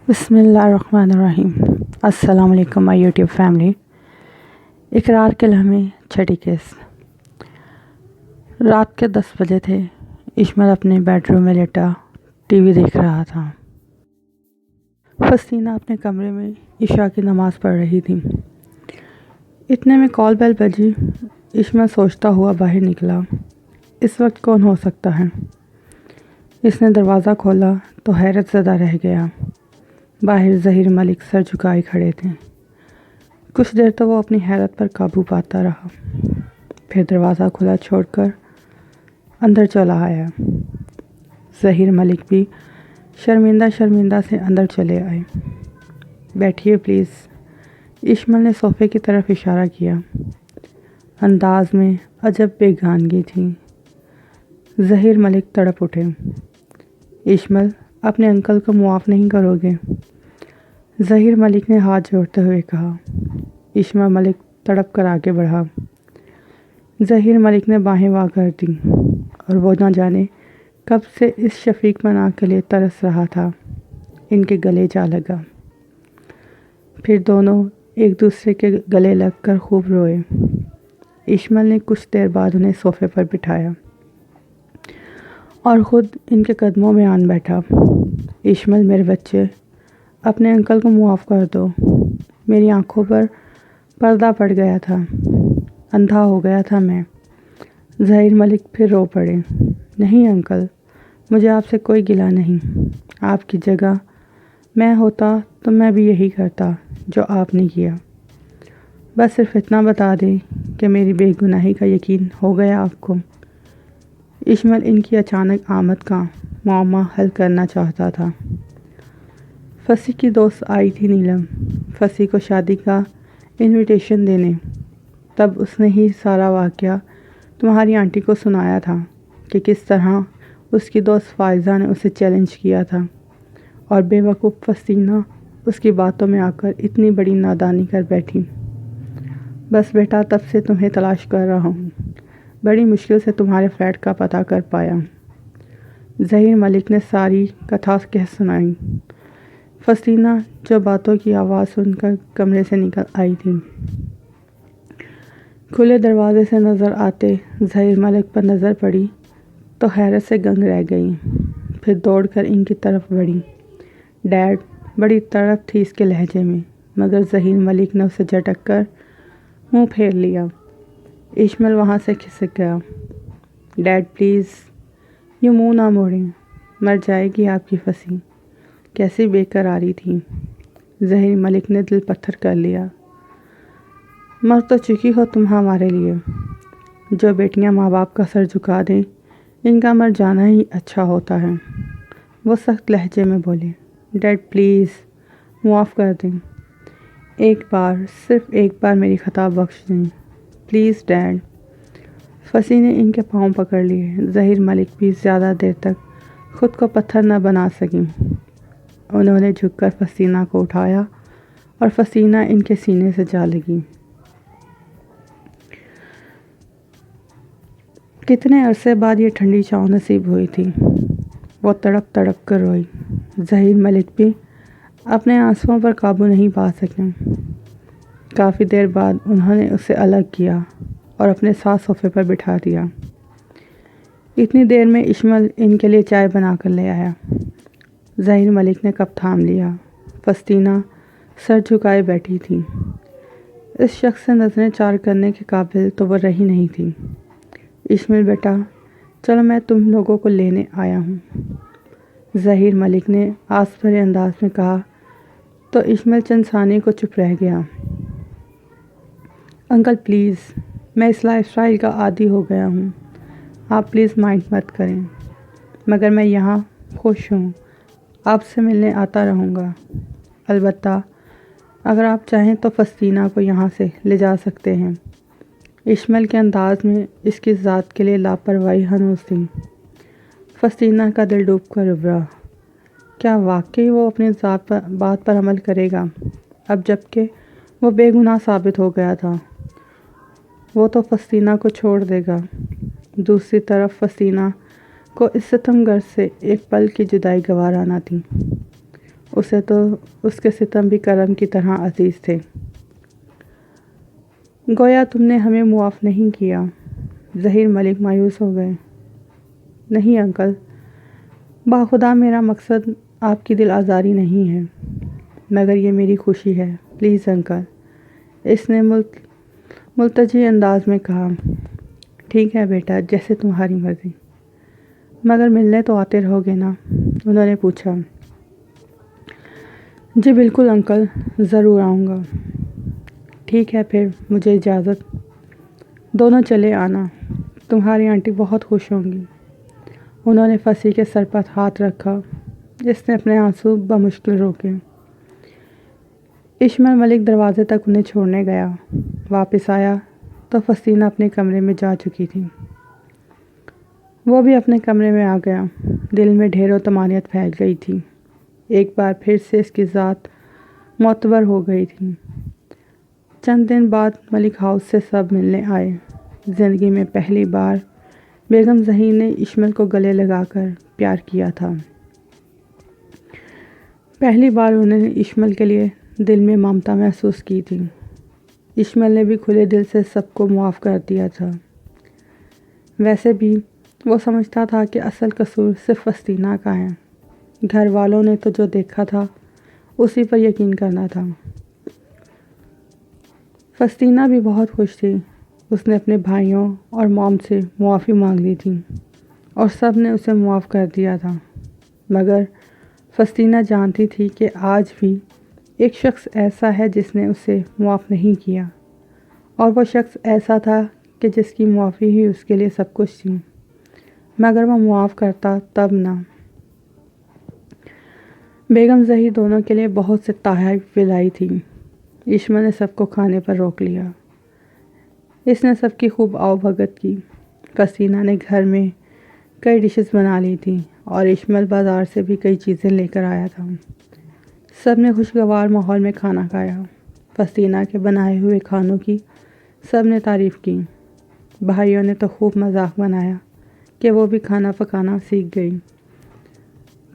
بسم اللہ الرحمن الرحیم۔ السلام علیکم مائی یوٹیوب فیملی۔ اقرار کے لمحے چھٹی قسط۔ رات کے 10 بجے تھے۔ اشمل اپنے بیڈ روم میں لیٹا ٹی وی دیکھ رہا تھا۔ فسینہ اپنے کمرے میں عشاء کی نماز پڑھ رہی تھی۔ اتنے میں کال بیل بجی۔ اشمل سوچتا ہوا باہر نکلا، اس وقت کون ہو سکتا ہے؟ اس نے دروازہ کھولا تو حیرت زدہ رہ گیا۔ باہر ظہیر ملک سر جھکائے کھڑے تھے۔ کچھ دیر تو وہ اپنی حیرت پر قابو پاتا رہا، پھر دروازہ کھلا چھوڑ کر اندر چلا آیا۔ ظہیر ملک بھی شرمندہ سے اندر چلے آئے۔ بیٹھیے پلیز۔ اشمل نے صوفے کی طرف اشارہ کیا۔ انداز میں عجب بیگانگی تھی۔ ظہیر ملک تڑپ اٹھے۔ اشمل، اپنے انکل کو معاف نہیں کرو گے؟ ظہیر ملک نے ہاتھ جوڑتے ہوئے کہا۔ اشمل ملک تڑپ کر آگے بڑھا۔ ظہیر ملک نے باہیں وا کر دیں اور وہ نہ جانے کب سے اس شفیق پناہ کے لیے ترس رہا تھا۔ ان کے گلے جا لگا۔ پھر دونوں ایک دوسرے کے گلے لگ کر خوب روئے۔ اشمل نے کچھ دیر بعد انہیں صوفے پر بٹھایا اور خود ان کے قدموں میں آن بیٹھا۔ اشمل، میرے بچے، اپنے انکل کو معاف کر دو۔ میری آنکھوں پر پردہ پڑ گیا تھا، اندھا ہو گیا تھا میں۔ ظہیر ملک پھر رو پڑے۔ نہیں انکل، مجھے آپ سے کوئی گلہ نہیں۔ آپ کی جگہ میں ہوتا تو میں بھی یہی کرتا جو آپ نے کیا۔ بس صرف اتنا بتا دیں کہ میری بے گناہی کا یقین ہو گیا آپ کو۔ اشمل ان کی اچانک آمد کا معمہ حل کرنا چاہتا تھا۔ فصیح کی دوست آئی تھی نیلم، فصیح کو شادی کا انویٹیشن دینے۔ تب اس نے ہی سارا واقعہ تمہاری آنٹی کو سنایا تھا کہ کس طرح اس کی دوست فائزہ نے اسے چیلنج کیا تھا اور بے وقوف فسینہ اس کی باتوں میں آ کر اتنی بڑی نادانی کر بیٹھی۔ بس بیٹا، تب سے تمہیں تلاش کر رہا ہوں، بڑی مشکل سے تمہارے فلیٹ کا پتہ کر پایا۔ ظہیر ملک نے ساری کتھا کہہ سنائی۔ فسینہ جو باتوں کی آواز سن کر کمرے سے نکل آئی تھی، کھلے دروازے سے نظر آتے ظہیر ملک پر نظر پڑی تو حیرت سے دنگ رہ گئی، پھر دوڑ کر ان کی طرف بڑھی۔ ڈیڈ، بڑی تڑپ تھی اس کے لہجے میں، مگر ظہیر ملک نے اسے جھٹک کر منہ پھیر لیا۔ اشمل وہاں سے کھسک گیا۔ ڈیڈ پلیز، یوں منہ نہ موڑیں، مر جائے گی آپ کی فصیح۔ کیسی بے قراری تھی۔ ظہیر ملک نے دل پتھر کر لیا۔ مر تو چکی ہو تم ہمارے لیے۔ جو بیٹیاں ماں باپ کا سر جھکا دیں، ان کا مر جانا ہی اچھا ہوتا ہے۔ وہ سخت لہجے میں بولے۔ ڈیڈ پلیز، معاف کر دیں، ایک بار، صرف ایک بار میری خطا بخش دیں، پلیز ڈیڈ۔ فصیح نے ان کے پاؤں پکڑ لیے۔ ظہیر ملک بھی زیادہ دیر تک خود کو پتھر نہ بنا سکیں۔ انہوں نے جھک کر فسینہ کو اٹھایا اور فسینہ ان کے سینے سے جا لگی۔ کتنے عرصے بعد یہ ٹھنڈی چھاؤں نصیب ہوئی تھی۔ وہ تڑپ تڑپ کر روئی۔ ظہیر ملک بھی اپنے آنسوؤں پر قابو نہیں پا سکے۔ کافی دیر بعد انہوں نے اسے الگ کیا اور اپنے ساتھ صوفے پر بٹھا دیا۔ اتنی دیر میں اشمل ان کے لیے چائے بنا کر لے آیا۔ ظہیر ملک نے کپ تھام لیا۔ فسینہ سر جھکائے بیٹھی تھی۔ اس شخص سے نظریں چار کرنے کے قابل تو وہ رہی نہیں تھی۔ اشمل بیٹا، چلو میں تم لوگوں کو لینے آیا ہوں، ظہیر ملک نے آس بھرے انداز میں کہا تو اشمل چند ثانیے کو چپ رہ گیا۔ انکل پلیز، میں اس لائف اسٹائل کا عادی ہو گیا ہوں، آپ پلیز مائنڈ مت کریں، مگر میں یہاں خوش ہوں، آپ سے ملنے آتا رہوں گا۔ البتہ اگر آپ چاہیں تو فسینہ کو یہاں سے لے جا سکتے ہیں۔ اشمل کے انداز میں اس کی ذات کے لیے لاپرواہی ہنوز تھی۔ فسینہ کا دل ڈوب کر ابھرا۔ کیا واقعی وہ اپنی بات پر عمل کرے گا؟ اب جب کہ وہ بے گناہ ثابت ہو گیا تھا، وہ تو فسینہ کو چھوڑ دے گا۔ دوسری طرف فسینہ کو اس ستمگر سے ایک پل کی جدائی گوارا نہ تھی۔ اسے تو اس کے ستم بھی کرم کی طرح عزیز تھے۔ گویا تم نے ہمیں معاف نہیں کیا۔ ظہیر ملک مایوس ہو گئے۔ نہیں انکل، باخدا میرا مقصد آپ کی دل آزاری نہیں ہے، مگر یہ میری خوشی ہے، پلیز انکل، اس نے ملتجی انداز میں کہا۔ ٹھیک ہے بیٹا، جیسے تمہاری مرضی، مگر ملنے تو آتے رہو گے نا؟ انہوں نے پوچھا۔ جی بالکل انکل، ضرور آؤں گا۔ ٹھیک ہے پھر، مجھے اجازت۔ دونوں چلے آنا، تمہاری آنٹی بہت خوش ہوں گی۔ انہوں نے فصیح کے سر پر ہاتھ رکھا۔ اس نے اپنے آنسو بمشکل روکے۔ اشمل ملک دروازے تک انہیں چھوڑنے گیا۔ واپس آیا تو فسینہ اپنے کمرے میں جا چکی تھی۔ وہ بھی اپنے کمرے میں آ گیا۔ دل میں ڈھیروں طمانینت پھیل گئی تھی۔ ایک بار پھر سے اس کی ذات معتبر ہو گئی تھی۔ چند دن بعد ملک ہاؤس سے سب ملنے آئے۔ زندگی میں پہلی بار بیگم ظہیر نے اشمل کو گلے لگا کر پیار کیا تھا۔ پہلی بار انہوں نے اشمل کے لیے دل میں ممتا محسوس کی تھی۔ اشمل نے بھی کھلے دل سے سب کو معاف کر دیا تھا۔ ویسے بھی وہ سمجھتا تھا کہ اصل قصور صرف فسطینہ کا ہے۔ گھر والوں نے تو جو دیکھا تھا اسی پر یقین کرنا تھا۔ فسطینہ بھی بہت خوش تھی۔ اس نے اپنے بھائیوں اور موم سے معافی مانگ لی تھی اور سب نے اسے معاف کر دیا تھا، مگر فسطینہ جانتی تھی کہ آج بھی ایک شخص ایسا ہے جس نے اسے معاف نہیں کیا، اور وہ شخص ایسا تھا کہ جس کی معافی ہی اس کے لیے سب کچھ تھی، مگر وہ معاف کرتا تب نہ۔ بیگم ظہیر دونوں کے لیے بہت سے تحائف بھی لائی تھی۔ اشمل نے سب کو کھانے پر روک لیا۔ اس نے سب کی خوب آؤ بھگت کی۔ فسینہ نے گھر میں کئی ڈشز بنا لی تھی اور اشمل بازار سے بھی کئی چیزیں لے کر آیا تھا۔ سب نے خوشگوار ماحول میں کھانا کھایا۔ فسینہ کے بنائے ہوئے کھانوں کی سب نے تعریف کی۔ بھائیوں نے تو خوب مذاق بنایا کہ وہ بھی کھانا پکانا سیکھ گئی۔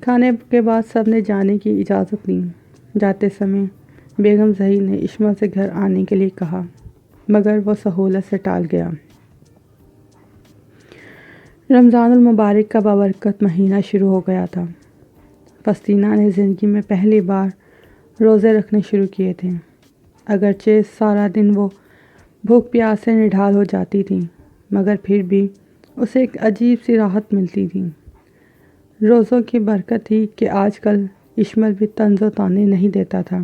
کھانے کے بعد سب نے جانے کی اجازت لی۔ جاتے سمے بیگم ظہیر نے اشمل سے گھر آنے کے لیے کہا، مگر وہ سہولت سے ٹال گیا۔ رمضان المبارک کا بابرکت مہینہ شروع ہو گیا تھا۔ فسطینہ نے زندگی میں پہلی بار روزے رکھنے شروع کیے تھے۔ اگرچہ سارا دن وہ بھوک پیاس سے نڈھال ہو جاتی تھی، مگر پھر بھی اسے ایک عجیب سی راحت ملتی تھی۔ روزوں کی برکت تھی کہ آج کل اشمل بھی طنز و طعنے نہیں دیتا تھا،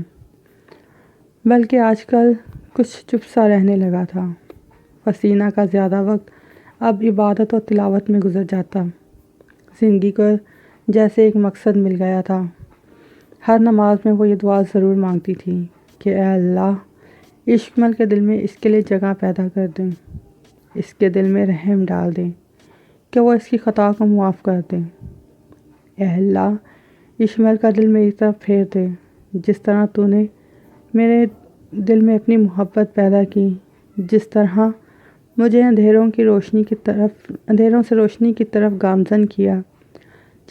بلکہ آج کل کچھ چپ سا رہنے لگا تھا۔ فسینہ کا زیادہ وقت اب عبادت و تلاوت میں گزر جاتا۔ زندگی کو جیسے ایک مقصد مل گیا تھا۔ ہر نماز میں وہ یہ دعا ضرور مانگتی تھی کہ اے اللہ، اشمل کے دل میں اس کے لیے جگہ پیدا کر دیں، اس کے دل میں رحم ڈال دیں کہ وہ اس کی خطا کو معاف کر دیں۔ اے اللہ، اشمل کا دل میری طرف پھیر دے، جس طرح تو نے میرے دل میں اپنی محبت پیدا کی، جس طرح مجھے اندھیروں سے روشنی کی طرف گامزن کیا،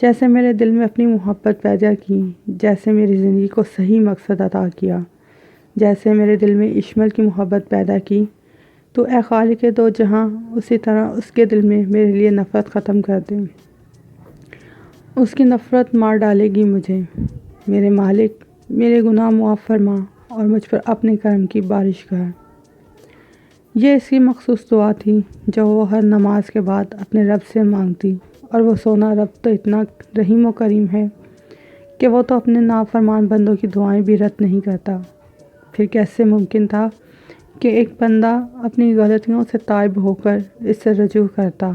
جیسے میرے دل میں اپنی محبت پیدا کی، جیسے میری زندگی کو صحیح مقصد عطا کیا، جیسے میرے دل میں اشمل کی محبت پیدا کی، تو اے خالق دو جہاں اسی طرح اس کے دل میں میرے لیے نفرت ختم کر دے۔ اس کی نفرت مار ڈالے گی مجھے۔ میرے مالک، میرے گناہ معاف فرما اور مجھ پر اپنے کرم کی بارش کر۔ یہ اس کی مخصوص دعا تھی جو وہ ہر نماز کے بعد اپنے رب سے مانگتی، اور وہ سونا رب تو اتنا رحیم و کریم ہے کہ وہ تو اپنے نافرمان بندوں کی دعائیں بھی رد نہیں کرتا۔ پھر کیسے ممکن تھا کہ ایک بندہ اپنی غلطیوں سے تائب ہو کر اس سے رجوع کرتا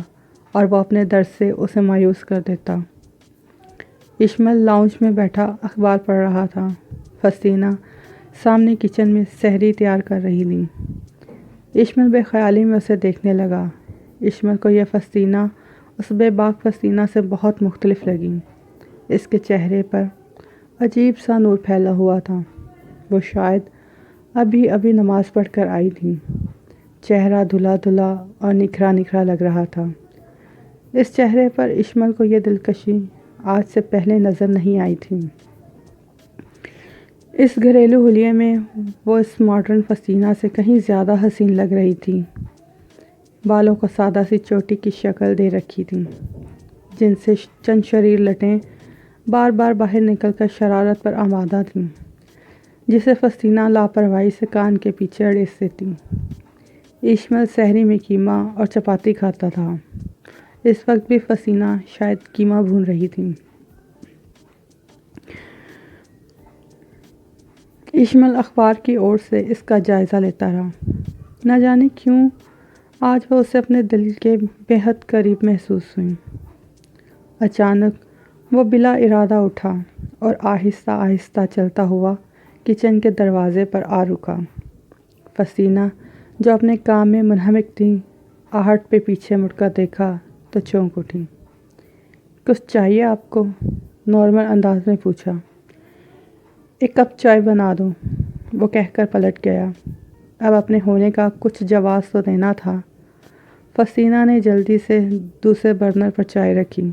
اور وہ اپنے در سے اسے مایوس کر دیتا۔ اشمل لاؤنج میں بیٹھا اخبار پڑھ رہا تھا۔ فسطینہ سامنے کچن میں سحری تیار کر رہی تھی۔ اشمل بے خیالی میں اسے دیکھنے لگا۔ اشمل کو یہ فسطینہ اس بے باک فسطینہ سے بہت مختلف لگی۔ اس کے چہرے پر عجیب سا نور پھیلا ہوا تھا۔ وہ شاید ابھی نماز پڑھ کر آئی تھی۔ چہرہ دھلا دھلا اور نکھرا نکھرا لگ رہا تھا۔ اس چہرے پر اشمل کو یہ دلکشی آج سے پہلے نظر نہیں آئی تھی۔ اس گھریلو حلیے میں وہ اس ماڈرن فسینہ سے کہیں زیادہ حسین لگ رہی تھی۔ بالوں کو سادہ سی چوٹی کی شکل دے رکھی تھی، جن سے چند شریر لٹیں بار بار باہر نکل کر شرارت پر آمادہ تھیں، جسے فسینہ لاپرواہی سے کان کے پیچھے اڑیس دیتی۔ اشمل سحری میں قیمہ اور چپاتی کھاتا تھا۔ اس وقت بھی فسینہ شاید قیمہ بھون رہی تھی۔ اشمل اخبار کی اور سے اس کا جائزہ لیتا رہا۔ نہ جانے کیوں آج وہ اسے اپنے دل کے بے حد قریب محسوس ہوئی۔ اچانک وہ بلا ارادہ اٹھا اور آہستہ آہستہ چلتا ہوا کچن کے دروازے پر آ رکا۔ فسینہ جو اپنے کام میں منہمک تھی، آہٹ پہ پیچھے مڑ کر دیکھا تو چونک اٹھی۔ کچھ چاہیے آپ کو؟ نارمل انداز میں پوچھا۔ ایک کپ چائے بنا دو، وہ کہہ کر پلٹ گیا۔ اب اپنے ہونے کا کچھ جواز تو دینا تھا۔ فسینہ نے جلدی سے دوسرے برنر پر چائے رکھی۔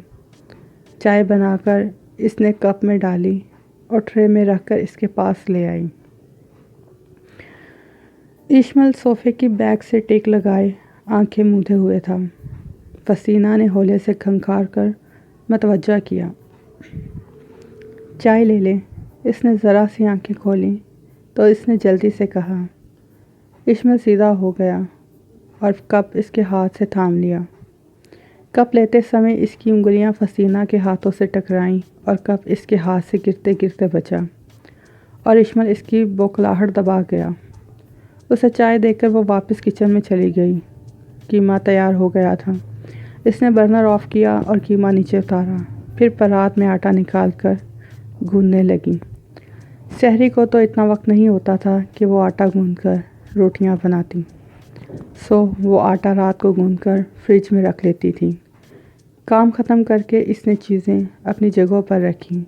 چائے بنا کر اس نے کپ میں ڈالی اور ٹرے میں رکھ کر اس کے پاس لے آئی۔ اشمل صوفے کی بیک سے ٹیک لگائے آنکھیں موندے ہوئے تھا۔ فسینہ نے ہولے سے کھنکھار کر متوجہ کیا۔ چائے لے لیں۔ اس نے ذرا سی آنکھیں کھولیں تو اس نے جلدی سے کہا۔ اشمل سیدھا ہو گیا اور کپ اس کے ہاتھ سے تھام لیا۔ کپ لیتے سمے اس کی انگلیاں فسینہ کے ہاتھوں سے ٹکرائیں اور کپ اس کے ہاتھ سے گرتے گرتے بچا اور اشمل اس کی بوکھلاہٹ دبا گیا۔ اسے چائے دے کر وہ واپس کچن میں چلی گئی۔ قیمہ تیار ہو گیا تھا۔ اس نے برنر آف کیا اور قیمہ نیچے اتارا، پھر پرات میں آٹا نکال کر گوندنے لگی۔ سحری کو تو اتنا وقت نہیں ہوتا تھا کہ وہ آٹا گوندھ کر روٹیاں بناتی، سو وہ آٹا رات کو گوندھ کر فریج میں رکھ لیتی تھی۔ کام ختم کر کے اس نے چیزیں اپنی جگہوں پر رکھیں،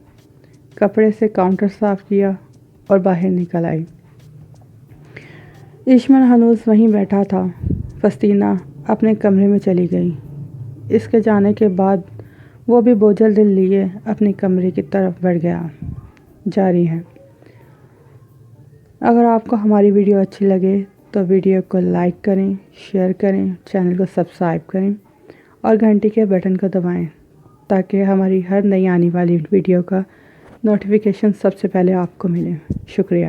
کپڑے سے کاؤنٹر صاف کیا اور باہر نکل آئی۔ اشمل ہنوز وہیں بیٹھا تھا۔ فسینہ اپنے کمرے میں چلی گئی۔ اس کے جانے کے بعد وہ بھی بوجھل دل لیے اپنے کمرے کی طرف بڑھ گیا۔ جاری ہے۔ اگر آپ کو ہماری ویڈیو اچھی لگے تو ویڈیو کو لائک کریں، شیئر کریں، چینل کو سبسکرائب کریں اور گھنٹی کے بٹن کو دبائیں تاکہ ہماری ہر نئی آنے والی ویڈیو کا نوٹیفیکیشن سب سے پہلے آپ کو ملے۔ شکریہ۔